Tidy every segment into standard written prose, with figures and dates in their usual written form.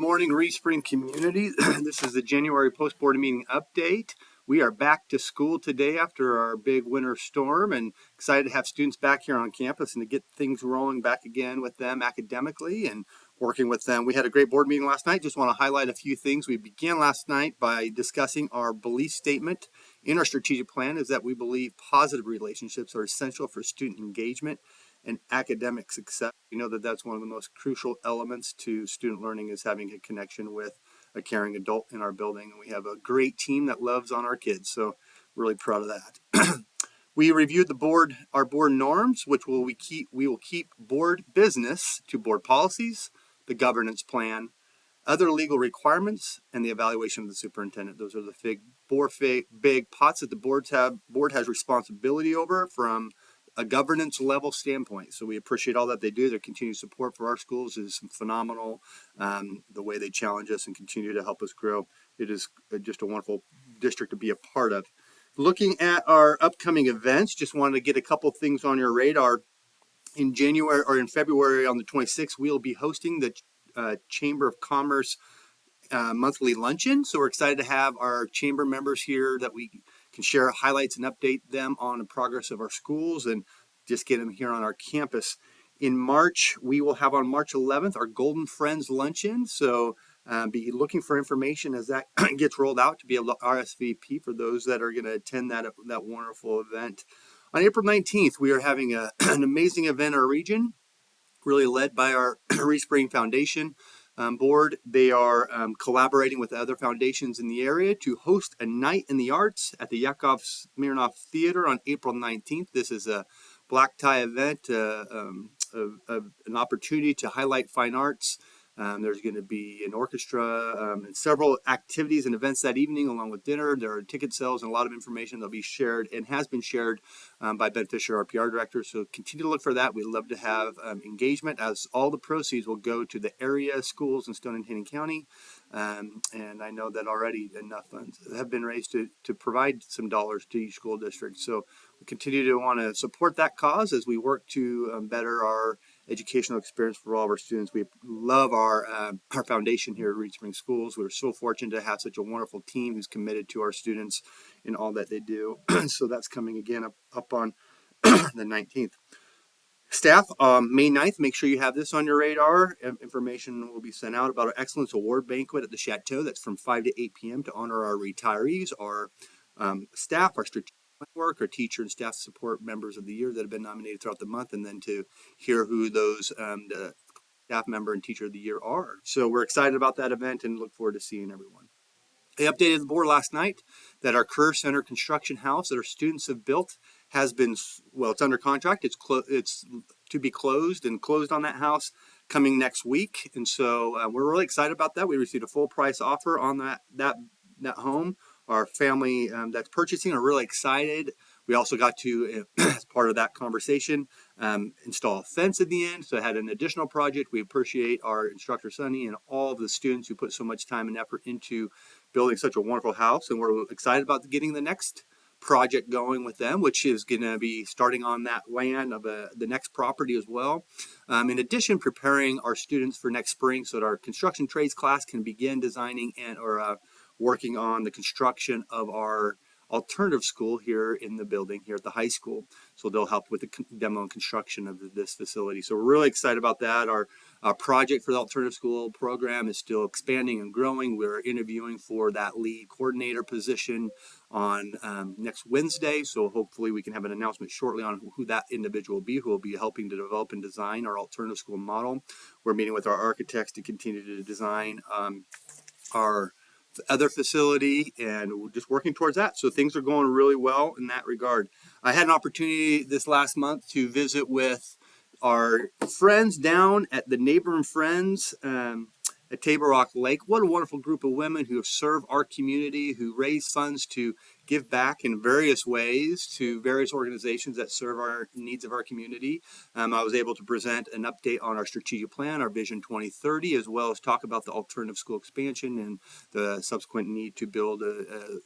Morning, Respring community. This is the January post-board meeting update. We are back to school today after our big winter storm and excited to have students back here on campus and to get things rolling back again with them academically and working with them. We had a great board meeting last night. Just want to highlight a few things. We began last night by discussing our belief statement in our strategic plan is that we believe positive relationships are essential for student engagement and academic success. We know that that's one of the most crucial elements to student learning is having a connection with a caring adult in our building. And we have a great team that loves on our kids. So really proud of that. We reviewed our board norms, which we will keep board business to board policies, the governance plan, other legal requirements, and the evaluation of the superintendent. Those are the big pots that the board has responsibility over from a governance level standpoint. So we appreciate all that they do. Their continued support for our schools is phenomenal. The way they challenge us and continue to help us grow. It is just a wonderful district to be a part of. Looking at our upcoming events, just wanted to get a couple things on your radar. In January or in February on the 26th, we'll be hosting the Chamber of Commerce monthly luncheon. So we're excited to have our chamber members here that we can share highlights and update them on the progress of our schools and just get them here on our campus. In March, we will have on March 11th our Golden Friends luncheon. So be looking for information as that gets rolled out to be able to RSVP for those that are going to attend that wonderful event. On April 19th, we are having an amazing event in our region, really led by our Respring Foundation board. They are collaborating with other foundations in the area to host a night in the arts at the Yakov Smirnoff Theater on April 19th. This is a black tie event, an opportunity to highlight fine arts. There's going to be an orchestra and several activities and events that evening along with dinner. There are ticket sales and a lot of information that'll be shared and has been shared by Ben Fisher, our PR director. So continue to look for that. We'd love to have engagement as all the proceeds will go to the area schools in Stone and Hennepin County. And I know that already enough funds have been raised to provide some dollars to each school district. So we continue to want to support that cause as we work to better our educational experience for all of our students. We love our foundation here at Reed Spring Schools. We're so fortunate to have such a wonderful team who's committed to our students in all that they do. So that's coming again up on the 19th. Staff, May 9th, make sure you have this on your radar. Information will be sent out about our Excellence Award Banquet at the Chateau. That's from 5 to 8 p.m. to honor our retirees, our staff, our strategic work, our teacher and staff support members of the year that have been nominated throughout the month, and then to hear who those staff member and teacher of the year are. So we're excited about that event and look forward to seeing everyone. They updated the board last night that our Career Center construction house that our students have built has been, well, it's under contract. It's to be closed on that house coming next week. And so we're really excited about that. We received a full price offer on that home. Our family that's purchasing are really excited. We also got to, as part of that conversation, install a fence at the end. So I had an additional project. We appreciate our instructor, Sunny, and all of the students who put so much time and effort into building such a wonderful house. And we're excited about getting the next project going with them, which is going to be starting on that land of the next property as well. In addition, preparing our students for next spring so that our construction trades class can begin designing or working on the construction of our alternative school here in the building here at the high school. So they'll help with the demo and construction of this facility. So we're really excited about that. Our project for the alternative school program is still expanding and growing. We're interviewing for that lead coordinator position on next Wednesday. So hopefully we can have an announcement shortly on who that individual will be, who will be helping to develop and design our alternative school model. We're meeting with our architects to continue to design our other facility, and we're just working towards that. So things are going really well in that regard. I had an opportunity this last month to visit with our friends down at the Neighbor and Friends at Table Rock Lake. What a wonderful group of women who have served our community, who raise funds to give back in various ways to various organizations that serve our needs of our community. I was able to present an update on our strategic plan, our Vision 2030, as well as talk about the alternative school expansion and the subsequent need to build a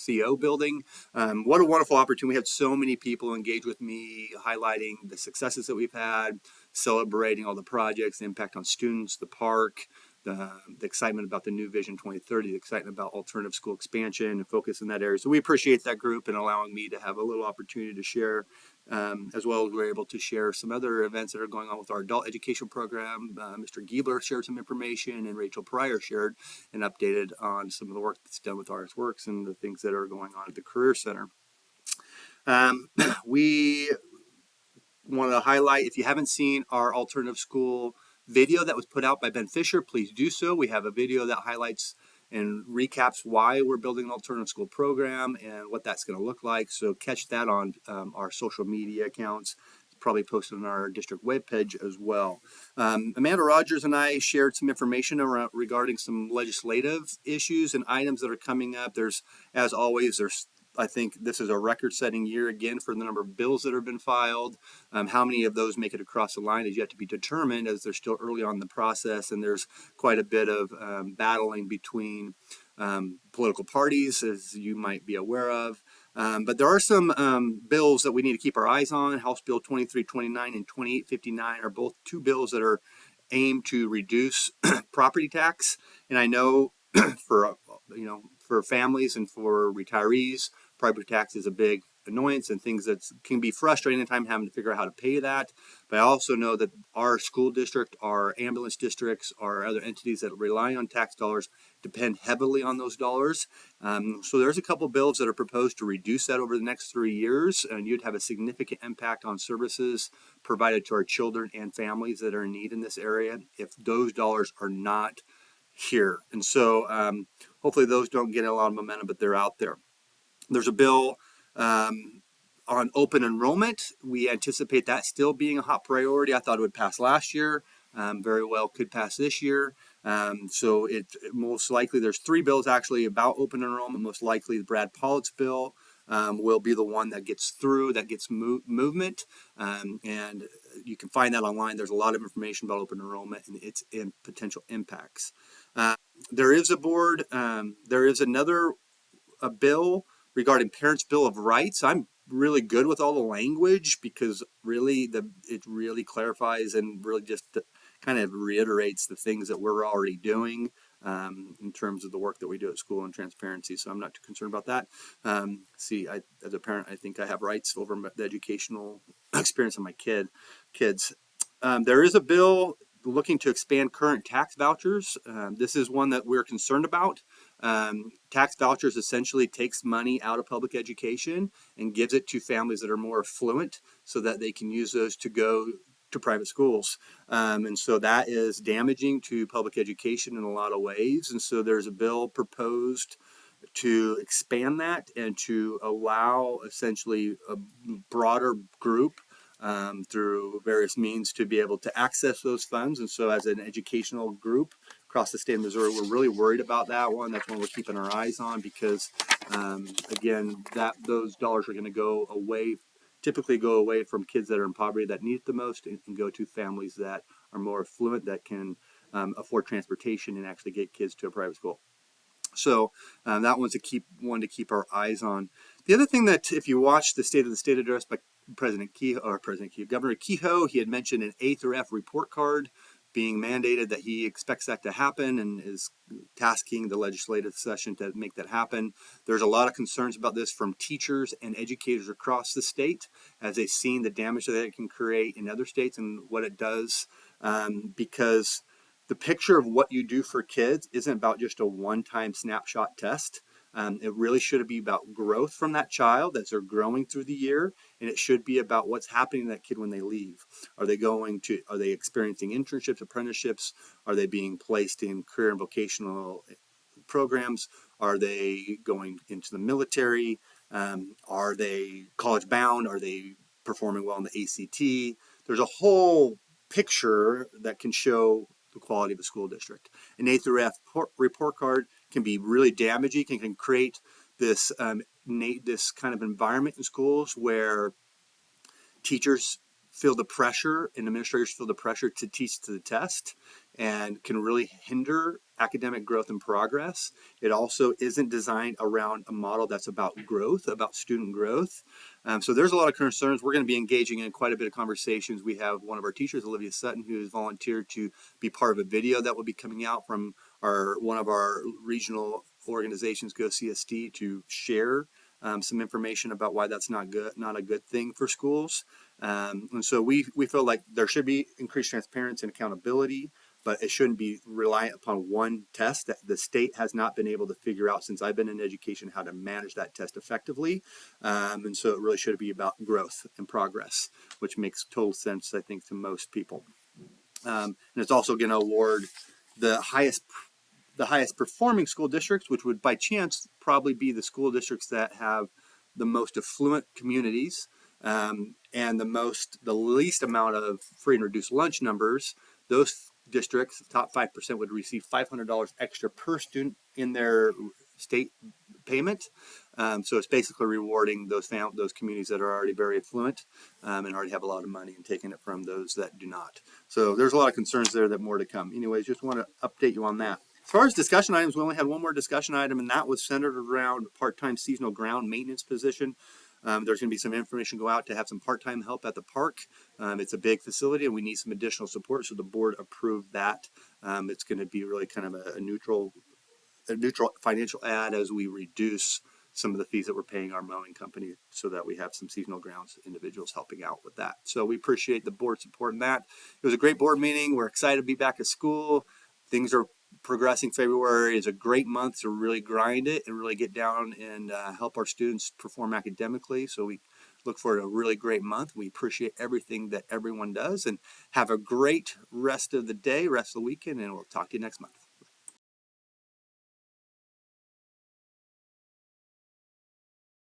CO building. What a wonderful opportunity. We had so many people engage with me, highlighting the successes that we've had, celebrating all the projects, the impact on students, the park, the excitement about the new Vision 2030, the excitement about alternative school expansion and focus in that area. So we appreciate that group and allowing me to have a little opportunity to share, as well as we're able to share some other events that are going on with our adult education program. Mr. Giebler shared some information, and Rachel Pryor shared and updated on some of the work that's done with RS Works and the things that are going on at the Career Center. Um, we want to highlight, if you haven't seen our alternative school video that was put out by Ben Fisher, please do so. We have a video that highlights and recaps why we're building an alternative school program and what that's going to look like. So catch that on our social media accounts. It's probably posted on our district webpage as well. Amanda Rogers and I shared some information regarding some legislative issues and items that are coming up. As always, I think this is a record-setting year again for the number of bills that have been filed. How many of those make it across the line is yet to be determined, as they're still early on in the process, and there's quite a bit of battling between political parties, as you might be aware of. But there are some bills that we need to keep our eyes on. House Bill 2329 and 2859 are both two bills that are aimed to reduce property tax. And I know for for families and for retirees, property tax is a big annoyance and things that can be frustrating at times having to figure out how to pay that. But I also know that our school district, our ambulance districts, our other entities that rely on tax dollars depend heavily on those dollars. So there's a couple bills that are proposed to reduce that over the next 3 years, and you'd have a significant impact on services provided to our children and families that are in need in this area if those dollars are not here. And so hopefully those don't get a lot of momentum, but they're out there. There's a bill on open enrollment. We anticipate that still being a hot priority. I thought it would pass last year. Very well could pass this year. So it most likely, there's three bills actually about open enrollment. Most likely the Brad Pollitt's bill will be the one that gets through, that gets movement. And you can find that online. There's a lot of information about open enrollment and its potential impacts. There is a bill regarding Parents' Bill of Rights. I'm really good with all the language because it really clarifies and really just kind of reiterates the things that we're already doing in terms of the work that we do at school and transparency. So I'm not too concerned about that. As a parent, I think I have rights over the educational experience of my kids. There is a bill looking to expand current tax vouchers. This is one that we're concerned about. Tax vouchers essentially takes money out of public education and gives it to families that are more affluent so that they can use those to go to private schools. And so that is damaging to public education in a lot of ways. And so there's a bill proposed to expand that and to allow essentially a broader group through various means to be able to access those funds. And so as an educational group across the state of Missouri, we're really worried about that one. That's one we're keeping our eyes on because, again, those dollars are going to typically go away from kids that are in poverty that need it the most and go to families that are more affluent that can afford transportation and actually get kids to a private school. So that one's one to keep our eyes on. The other thing that, if you watch the State of the State address by Governor Kehoe, he had mentioned an A through F report card being mandated, that he expects that to happen and is tasking the legislative session to make that happen. There's a lot of concerns about this from teachers and educators across the state as they've seen the damage that it can create in other states and what it does, because the picture of what you do for kids isn't about just a one-time snapshot test. It really should be about growth from that child as they're growing through the year, and it should be about what's happening to that kid when they leave. Are they experiencing internships, apprenticeships? Are they being placed in career and vocational programs? Are they going into the military? Are they college bound? Are they performing well in the ACT? There's a whole picture that can show the quality of a school district. An A through F report card can be really damaging, can create this kind of environment in schools where teachers feel the pressure and administrators feel the pressure to teach to the test and can really hinder academic growth and progress. It also isn't designed around a model that's about growth, about student growth. So there's a lot of concerns. We're going to be engaging in quite a bit of conversations. We have one of our teachers, Olivia Sutton, who has volunteered to be part of a video that will be coming out from one of our regional organizations, GoCSD, to share some information about why that's not a good thing for schools. And so we feel like there should be increased transparency and accountability, but it shouldn't be reliant upon one test that the state has not been able to figure out since I've been in education how to manage that test effectively. And so it really should be about growth and progress, which makes total sense, I think, to most people. And it's also going to award the highest performing school districts, which would by chance probably be the school districts that have the most affluent communities, and the least amount of free and reduced lunch numbers. Those districts, the top 5%, would receive $500 extra per student in their state payment. So it's basically rewarding those communities that are already very affluent, and already have a lot of money, and taking it from those that do not. So there's a lot of concerns there that more to come. Anyways, just want to update you on that. As far as discussion items, we only had one more discussion item, and that was centered around part-time seasonal ground maintenance position. There's going to be some information go out to have some part-time help at the park. It's a big facility, and we need some additional support, so the board approved that. It's going to be really kind of a neutral financial add as we reduce some of the fees that we're paying our mowing company, so that we have some seasonal grounds individuals helping out with that. So we appreciate the board supporting that. It was a great board meeting. We're excited to be back at school. Things are progressing. February is a great month to really grind it and really get down and help our students perform academically. So we look for a really great month. We appreciate everything that everyone does, and have a great rest of the day, rest of the weekend, and we'll talk to you next month.